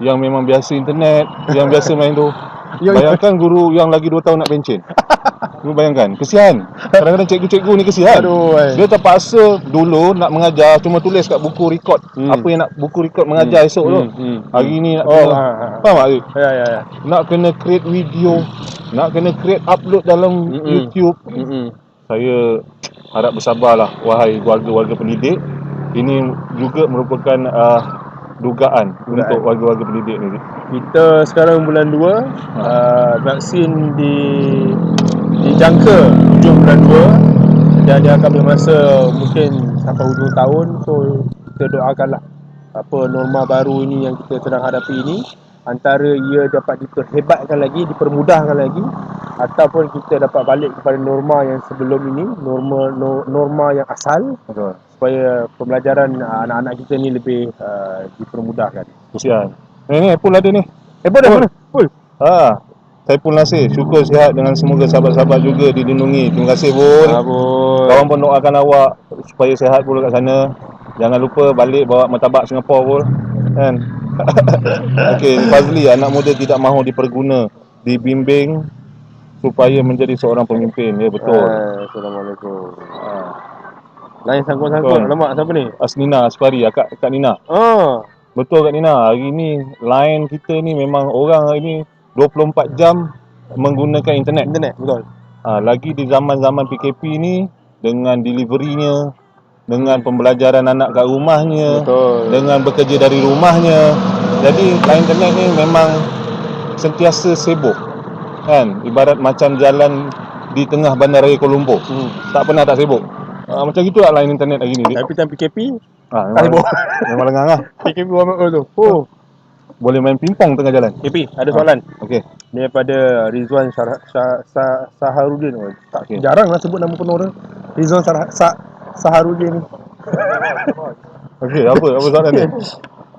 yang memang biasa internet, yang biasa main tu. Bayangkan guru yang lagi 2 tahun nak pencen. Lu bayangkan, kesian. Kadang-kadang cikgu-cikgu ni kesian. Dia terpaksa dulu nak mengajar cuma tulis kat buku rekod apa yang nak buku rekod mengajar esok tu. Hari ni nak faham tak? Ya. Nak kena create video, nak kena create upload dalam YouTube. Saya harap bersabarlah wahai warga-warga pendidik. Ini juga merupakan dugaan untuk warga-warga pendidik ni. Kita sekarang bulan 2, vaksin dijangka hujung bulan 2 dan dia akan bermasa mungkin sampai hujung tahun. So kita doakanlah apa norma baru ini yang kita sedang hadapi ini, antara ia dapat diperhebatkan lagi, dipermudahkan lagi, ataupun kita dapat balik kepada norma yang sebelum ini, norma yang asal. Supaya pembelajaran anak-anak kita ni lebih dipermudahkan. Kesian. Ni Apple ada ni. Apple ada mana? Full. Saiful Nasir, syukur sihat dengan semoga sahabat-sahabat juga dilindungi. Terima kasih Bun. Kawan pun doakan awak supaya sihat pula kat sana. Jangan lupa balik bawa martabak Singapura pun. Kan? Okey, Fazli, anak muda tidak mahu diperguna, dibimbing supaya menjadi seorang pemimpin. Ya betul. Assalamualaikum. Lain sangkut-sangkut. Alamak, siapa ni? Asnina Aspari, Kak Nina. Betul Kak Nina, hari ni line kita ni memang orang hari ni 24 jam menggunakan internet. Betul. Lagi di zaman-zaman PKP ni, dengan deliverynya, dengan pembelajaran anak kat rumahnya, dengan bekerja dari rumahnya. Jadi line internet ni memang sentiasa sibuk. Kan? Ibarat macam jalan di tengah bandaraya Kuala Lumpur. Tak pernah tak sibuk. Macam gitulah line internet hari ni. Tapi time PKP memang lengang lah. PKP tu. Boleh main pingpong tengah jalan. KP, ada soalan. Okey. Daripada Rizwan Saharudin. Jarang lah sebut nama penuh dia. Rizwan Saharudin ni. Okey, apa soalan dia?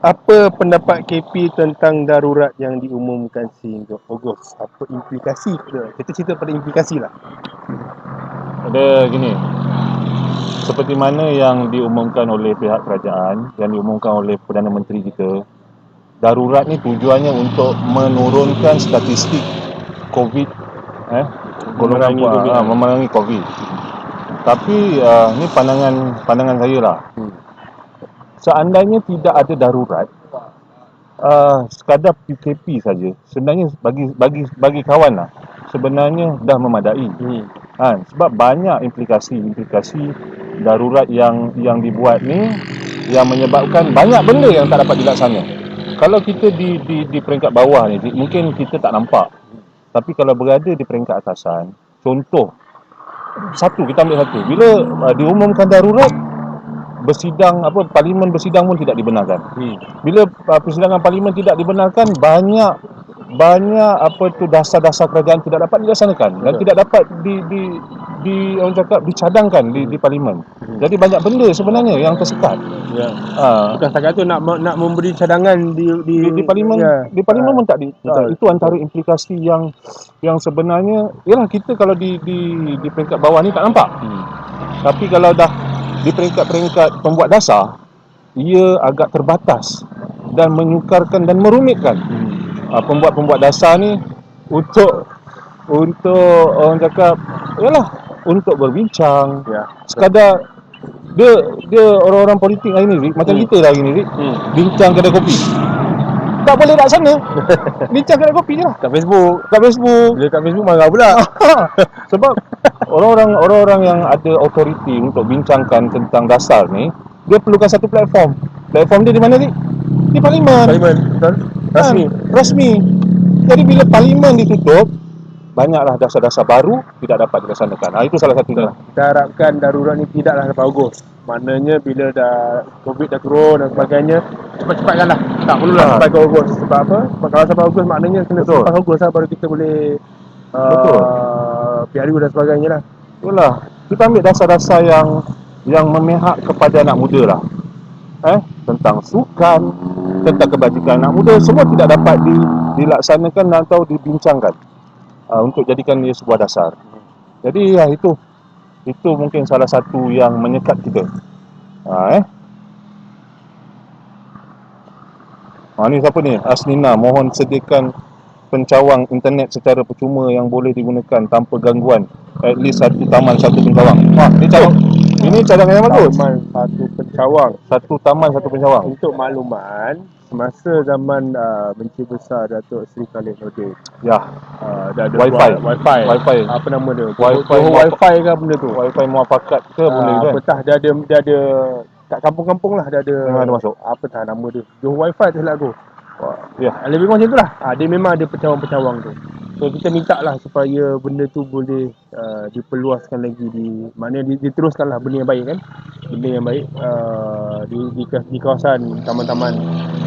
Apa pendapat KP tentang darurat yang diumumkan sehingga Ogos? Apa implikasi dia? Kita cerita pada implikasi lah. Ada gini. Seperti mana yang diumumkan oleh pihak kerajaan, yang diumumkan oleh Perdana Menteri kita, darurat ni tujuannya untuk menurunkan statistik COVID, memerangi COVID. Tapi ni pandangan saya lah. Seandainya tidak ada darurat, sekadar PKP saja, sebenarnya bagi kawan lah, sebenarnya dah memadai. Sebab banyak implikasi darurat yang dibuat ni yang menyebabkan banyak benda yang tak dapat dilaksana. Kalau kita di peringkat bawah ni, mungkin kita tak nampak. Tapi kalau berada di peringkat atasan, contoh, kita ambil satu. Bila diumumkan darurat, parlimen bersidang pun tidak dibenarkan. Bila persidangan parlimen tidak dibenarkan, banyak banyak apa tu dasar-dasar kerajaan tidak dapat dilaksanakan dan Betul. tidak dapat di orang cakap dicadangkan di parlimen. Jadi banyak benda sebenarnya yang tersekat. Ya. Ah, Bukan setakat tu nak memberi cadangan di parlimen ya. parlimen pun tak Betul, itu antara implikasi yang sebenarnya ialah kita kalau di peringkat bawah ni tak nampak. Tapi kalau dah di peringkat pembuat dasar, ia agak terbatas dan menyukarkan dan merumitkan pembuat-pembuat dasar ni untuk orang cakap ialah untuk berbincang. Ya. Sekadar dia orang-orang politik hari ni Rik, macam kita lah hari ni Rik, bincang kedai kopi. Tak boleh nak sana. Bincang kedai kopi je lah. Kat Facebook. Bila kat Facebook marah pula. Sebab orang-orang yang ada autoriti untuk bincangkan tentang dasar ni, dia perlukan satu platform. Platform dia di mana ni? Di parlimen. Parlimen, betul? Rasmi. Rasmi. Jadi bila parlimen ditutup, banyaklah dasar-dasar baru tidak dapat dilaksanakan. Itu salah satunya. Kita harapkan darurat ni tidaklah sampai Ogos. Maknanya bila dah COVID dah turun dan sebagainya, cepat-cepatkan lah. Tak perlulah sampai ke Ogos. Sebab apa? Sebab kalau sampai Ogos maknanya kena selepas Ogos lah baru kita boleh PRU dan sebagainya lah. Itulah. Kita ambil dasar-dasar yang memihak kepada anak muda lah. Tentang sukan, tentang kebajikan anak muda, semua tidak dapat dilaksanakan atau dibincangkan untuk jadikan dia sebuah dasar. Jadi ya itu mungkin salah satu yang menyekat kita. Ni siapa ni? Asnina, mohon sediakan pencawang internet secara percuma yang boleh digunakan tanpa gangguan. At least satu taman, satu pencawang. Wah, ini cadangan yang bagus. Taman, satu pencawang. Satu taman, satu pencawang. Untuk makluman, semasa zaman Menteri Besar Datuk Seri Khalid Nordin, ya, dah ada Wi-Fi. Apa nama dia? Wi-Fi Wi-Fi ke benda tu? Wi-Fi muafakat ke boleh kan? Betah dia ada kat kampung-kampung lah dia ada. Ada masuk. Apa nama dia? Johor Wi-Fi tu lah aku. Ya. Lebih kurang macam tu lah. Dia memang ada pencawang-pencawang tu. So kita minta lah supaya benda tu boleh diperluaskan lagi, maknanya diteruskan lah benda yang baik kan. Benda yang baik di kawasan taman-taman,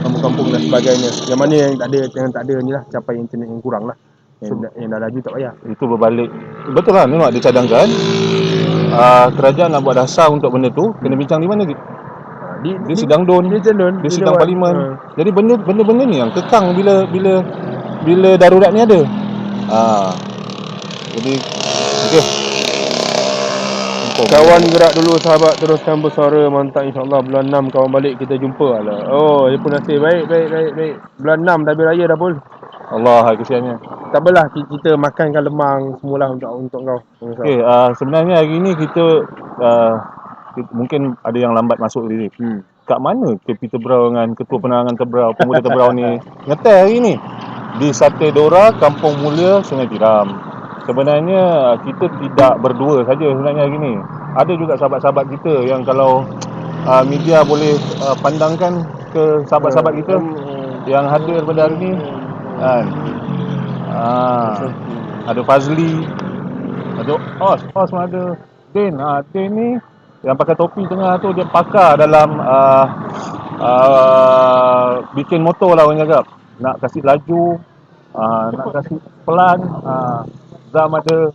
kampung-kampung dan sebagainya. Yang mana yang tak ada ni lah, capai internet yang kurang lah. Yang dah laju tak payah. Itu berbalik. Betul lah, memang dia cadangkan. Kerajaan nak buat dasar untuk benda tu, kena bincang di mana? Di sidang DUN, di sidang parlimen. Jadi benda-benda ni yang kekang bila darurat ni ada. Jadi okey. Kawan gerak dulu, sahabat teruskan bersuara. Mantap, insyaAllah bulan 6 kawan balik kita jumpa lah. Oh, dia pun nasib baik. Bulan 6 dah habis raya dah pun. Allah, kesiannya. Tak apalah, kita makankan lemang semualah untuk kau. Okey, sebenarnya hari ni kita mungkin ada yang lambat masuk diri. Kat mana Peter Brown dengan Ketua Penerangan Tebrau, Pemuda Tebrau ni ngeteh hari ni? Di Sate Dora, Kampung Mulia, Sungai Tiram. Sebenarnya kita tidak berdua saja sebenarnya hari ni. Ada juga sahabat-sahabat kita yang kalau media boleh pandangkan ke sahabat-sahabat kita yang hadir pada hari ni kan. Ada Fazli, ada Os pun ada. Din ni yang pakai topi tengah tu, dia pakar dalam bikin motor lah orang cakap. Nak kasih laju, nak kasih pelan. Zam ada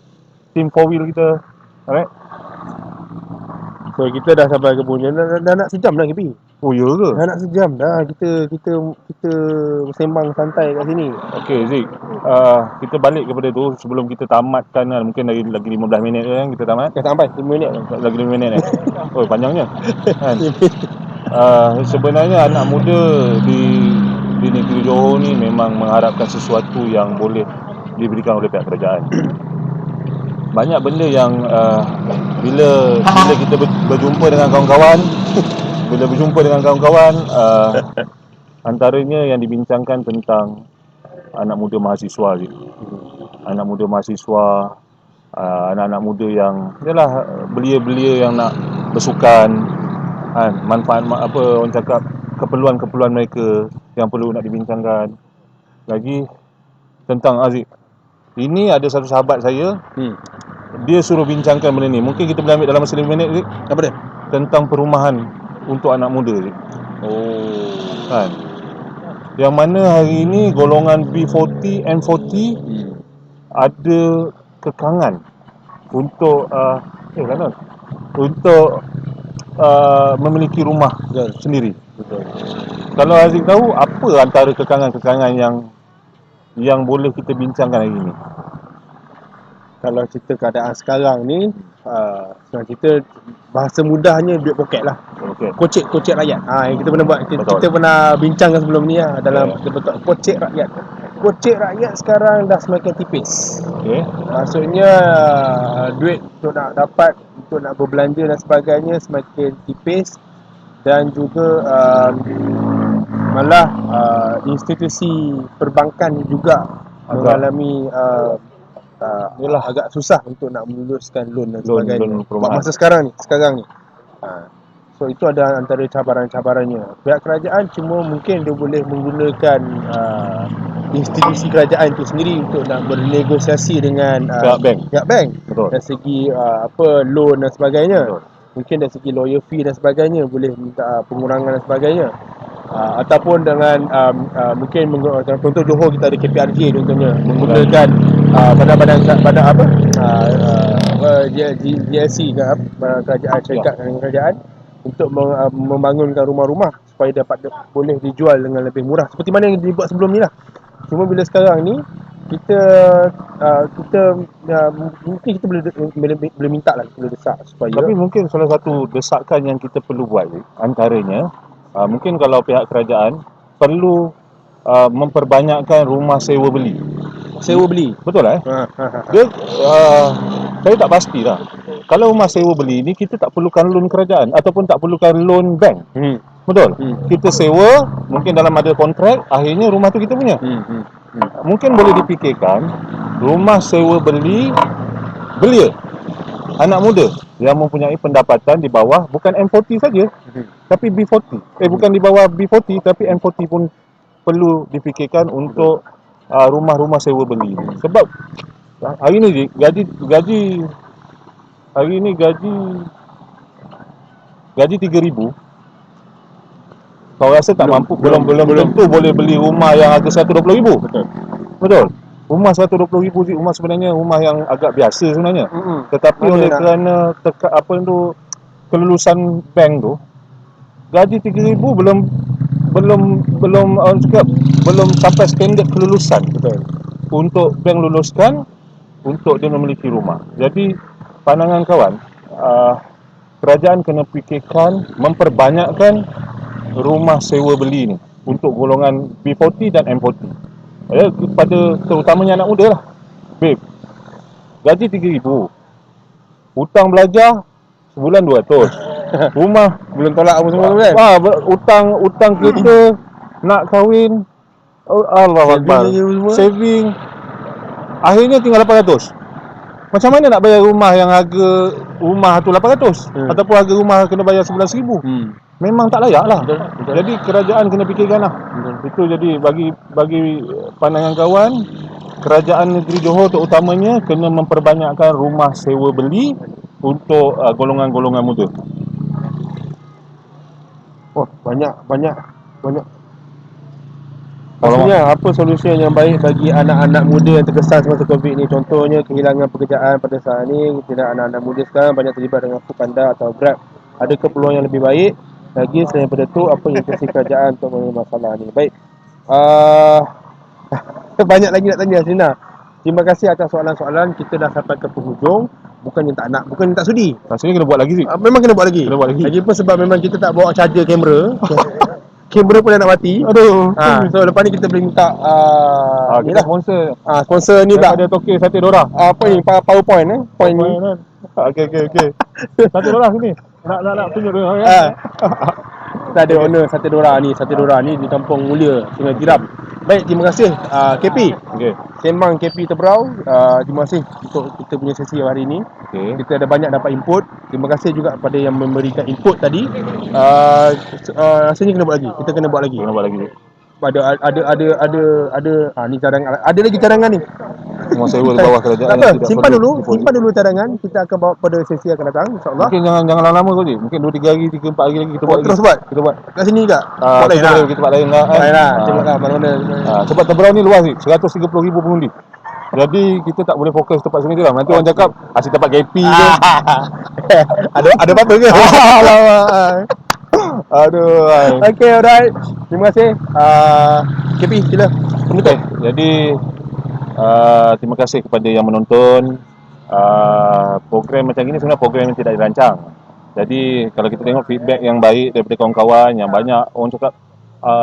team 4 wheel kita. Alright. So kita dah sampai ke Punya dah nak sejam dah KP. Oh ya ke? Dah nak sejam dah. Kita bersembang santai kat sini. Okey Zik, kita balik kepada tu sebelum kita tamatkan lah. Mungkin lagi 15 minit kan kita tamat. Dah sampai 5 minit. Lagi 5 minit Oh panjangnya kan? Sebenarnya anak muda di negeri Johor ni memang mengharapkan sesuatu yang boleh diberikan oleh pihak kerajaan. Banyak benda yang bila kita berjumpa dengan kawan-kawan antaranya yang dibincangkan tentang anak muda mahasiswa ni. Anak muda mahasiswa, anak-anak muda yang yalah belia-belia yang nak bersukan kan, manfaat apa orang cakap, keperluan-keperluan mereka yang perlu nak dibincangkan. Lagi tentang Aziz, ini ada satu sahabat saya, dia suruh bincangkan benda ni. Mungkin kita boleh ambil dalam masa 5 minit Aziz. Apa dia? Tentang perumahan untuk anak muda Aziz. Oh kan. yang mana hari ini golongan B40, M40 ada kekangan untuk kan untuk memiliki rumah sendiri. Betul. Kalau Haziq tahu, apa antara kekangan-kekangan yang boleh kita bincangkan hari ini? Kalau cerita keadaan sekarang ni, senang cerita, bahasa mudahnya duit poket lah. Okey. Kocek rakyat. Yang kita pernah buat, kita Betul. pernah bincangkan sebelum ni lah, dalam Ya. betul kocek rakyat. Kocek rakyat sekarang dah semakin tipis. Okey. Maksudnya duit untuk nak dapat, untuk nak berbelanja dan sebagainya semakin tipis, dan juga malah institusi perbankan juga mengalami agak susah untuk nak meluluskan loan dan sebagainya. Loan Buat perumahan. masa sekarang ni. So itu ada antara cabaran-cabarannya. Pihak kerajaan cuma mungkin dia boleh menggunakan institusi kerajaan itu sendiri untuk nak bernegosiasi dengan Pihak bank. Betul. dari segi loan dan sebagainya. Betul. Mungkin dari segi lawyer fee dan sebagainya boleh minta pengurangan dan sebagainya. Ataupun dengan mungkin contoh Johor kita ada KPRJ contohnya, menggunakan GLC kerajaan, syarikat dengan kerajaan untuk membangunkan rumah-rumah supaya boleh dijual dengan lebih murah seperti mana yang dibuat sebelum ni lah. Cuma bila sekarang ni kita mungkin kita boleh minta lah, boleh desak supaya. Tapi mungkin salah satu desakan yang kita perlu buat antaranya, mungkin kalau pihak kerajaan perlu memperbanyakkan rumah sewa beli. Betul lah Dia saya tak pastilah. Kalau rumah sewa beli ni kita tak perlukan loan kerajaan ataupun tak perlukan loan bank. Betul? Kita sewa, mungkin dalam ada kontrak, akhirnya rumah tu kita punya. Mungkin boleh dipikirkan rumah sewa beli belia, anak muda yang mempunyai pendapatan di bawah bukan M40 saja, tapi B40. Bukan di bawah B40 tapi M40 pun perlu dipikirkan untuk rumah-rumah sewa beli. Sebab hari ni gaji hari ni gaji 3,000. Kau rasa tak mampu, belum tentu boleh beli rumah yang harga 120,000. Betul. Rumah 120,000 rumah sebenarnya rumah yang agak biasa sebenarnya. Tetapi oleh kerana kelulusan bank tu, gaji 3,000 belum sampai standard kelulusan. Betul. Untuk bank luluskan untuk dia memiliki rumah. Jadi pandangan kawan, kerajaan kena fikirkan memperbanyakkan rumah sewa beli ni untuk golongan B40 dan M40. Kepada terutamanya anak muda lah. Babe, gaji 3,000, hutang belajar sebulan 200. Rumah belum tolak apa semua tu kan. Hutang kereta, nak kahwin, Allah Akbar, saving, akhirnya tinggal 800. Macam mana nak bayar rumah yang harga rumah tu 800 ataupun harga rumah kena bayar 11,000? Memang tak layak lah. Betul. Jadi kerajaan kena fikirkan lah. Itu jadi bagi pandangan kawan, kerajaan negeri Johor terutamanya kena memperbanyakkan rumah sewa beli untuk golongan-golongan muda. Banyak. Maksudnya apa solusi yang baik bagi anak-anak muda yang terkesan semasa Covid ni? Contohnya kehilangan pekerjaan pada saat ni. Tidak, anak-anak muda sekarang banyak terlibat dengan Foodpanda atau Grab. Adakah peluang yang lebih baik lagi selain daripada tu? Apa intensi kerajaan untuk mengenai masalah ni? Baik, banyak lagi nak tanya Sina. Terima kasih atas soalan-soalan. Kita dah sampai ke penghujung. Bukannya tak sudi. Rasanya kena buat lagi sih. Memang kena buat lagi. Lagipun sebab memang kita tak bawa charger kamera. Kamera pun dah nak mati. Aduh. So lepas ni kita boleh minta ni kita lah sponsor ni tak. Ada Tokyo Sate Dora. Apa ni PowerPoint point ni. Okey. Sate Dora sini. Nak tunjuk dia. Kita ada owner Sate Dora ni di Kampung Mulia, Sungai Tiram. Baik, terima kasih KP. Okey. Sembang KP Tebrau. Terima kasih untuk kita punya sesi hari ini. Kita ada banyak dapat input. Terima kasih juga kepada yang memberikan input tadi. Rasanya kena buat lagi. Kita kena buat lagi. Ada ni cadangan. Ada lagi cadangan ni. Rumah sewa di bawah kerajaan Tak yang apa, tidak simpan perlu dulu, deposit. simpan dulu cadangan. Kita akan bawa pada sesi akan datang, insya-Allah. Mungkin jangan lama-lama kot je. Mungkin 2-3 hari, 3-4 hari lagi kita buat Terus lagi. buat Kita buat. kat sini juga. Ah, Buat lain kita lah. boleh kita buat lain lah kan. Buat lain lah. Ah. Tengok lah mana-mana. Sebab Tebrau ni luas ni, 130,000 pengundi. Jadi kita tak boleh fokus tempat sini je lah. Nanti orang cakap asyik dapat KP je. Ada apa-apa ke? Alamak. Aduh. Ai. Okay, alright. Terima kasih. KP, sila. Okay, jadi terima kasih kepada yang menonton. Program macam ini sebenarnya program yang tidak dirancang. Jadi kalau kita tengok feedback yang baik daripada kawan-kawan, yang banyak orang cakap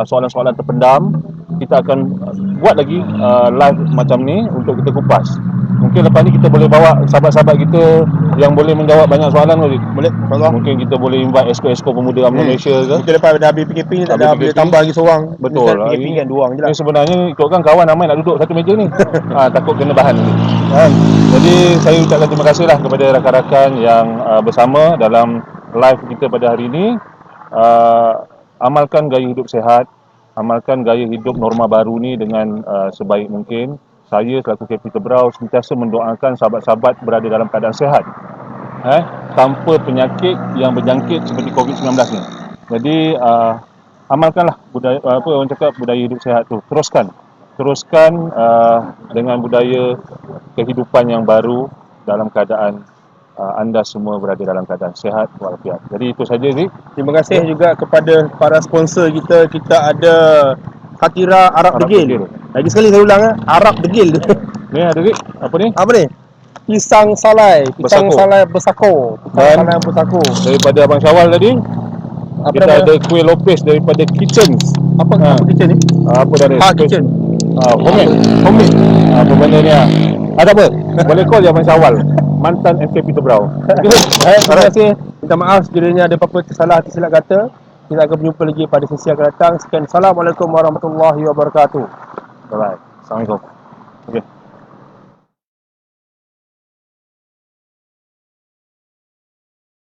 soalan-soalan terpendam, kita akan buat lagi live macam ni untuk kita kupas. Mungkin lepas ni kita boleh bawa sahabat-sahabat kita yang boleh menjawab banyak soalan boleh. InsyaAllah. Mungkin kita boleh invite esko-esko pemuda UMNO Malaysia ke. Kita lepas dah habis PKP ni tak Habis ada boleh PKP. tambah lagi seorang. Betul. Ni PKP kan 2 orang je lah. Ni sebenarnya ikutkan kawan ramai nak duduk satu meja ni. Takut kena bahan ni. Kan? Jadi saya ucapkan terima kasihlah kepada rakan-rakan yang bersama dalam live kita pada hari ini. Amalkan gaya hidup sihat, amalkan gaya hidup norma baru ni dengan sebaik mungkin. Saya selaku KP Tebrau sentiasa mendoakan sahabat-sahabat berada dalam keadaan sihat. Tanpa penyakit yang berjangkit seperti COVID-19 ni. Jadi amalkanlah budaya orang cakap budaya hidup sihat tu. Teruskan dengan budaya kehidupan yang baru dalam keadaan anda semua berada dalam keadaan sihat walafiat. Jadi itu saja Zik. Terima kasih juga kepada para sponsor kita. Kita ada Fatira Arab Degil. Lagi sekali saya ulang Arab Degil. Ni ada Zik. Apa ni? Apa ni? Pisang salai, pisang Bersako. salai bersako. Pisang Dan salai bersako. Daripada Abang Syawal tadi, Apa kita nama? ada kuih lopes daripada Kitchens. Apa kitchen ni? Apa dah ada? Kitchen. Homemade. Apa benda ni ah? Ada apa? Boleh call je Abang Syawal. Mantan MKP Tebrau. Terima kasih. Minta maaf sekiranya ada apa-apa tersalah atau silap kata. Kita akan berjumpa lagi pada sesi akan datang. Sekian. Assalamualaikum warahmatullahi wabarakatuh. Alright. Assalamualaikum. Okay.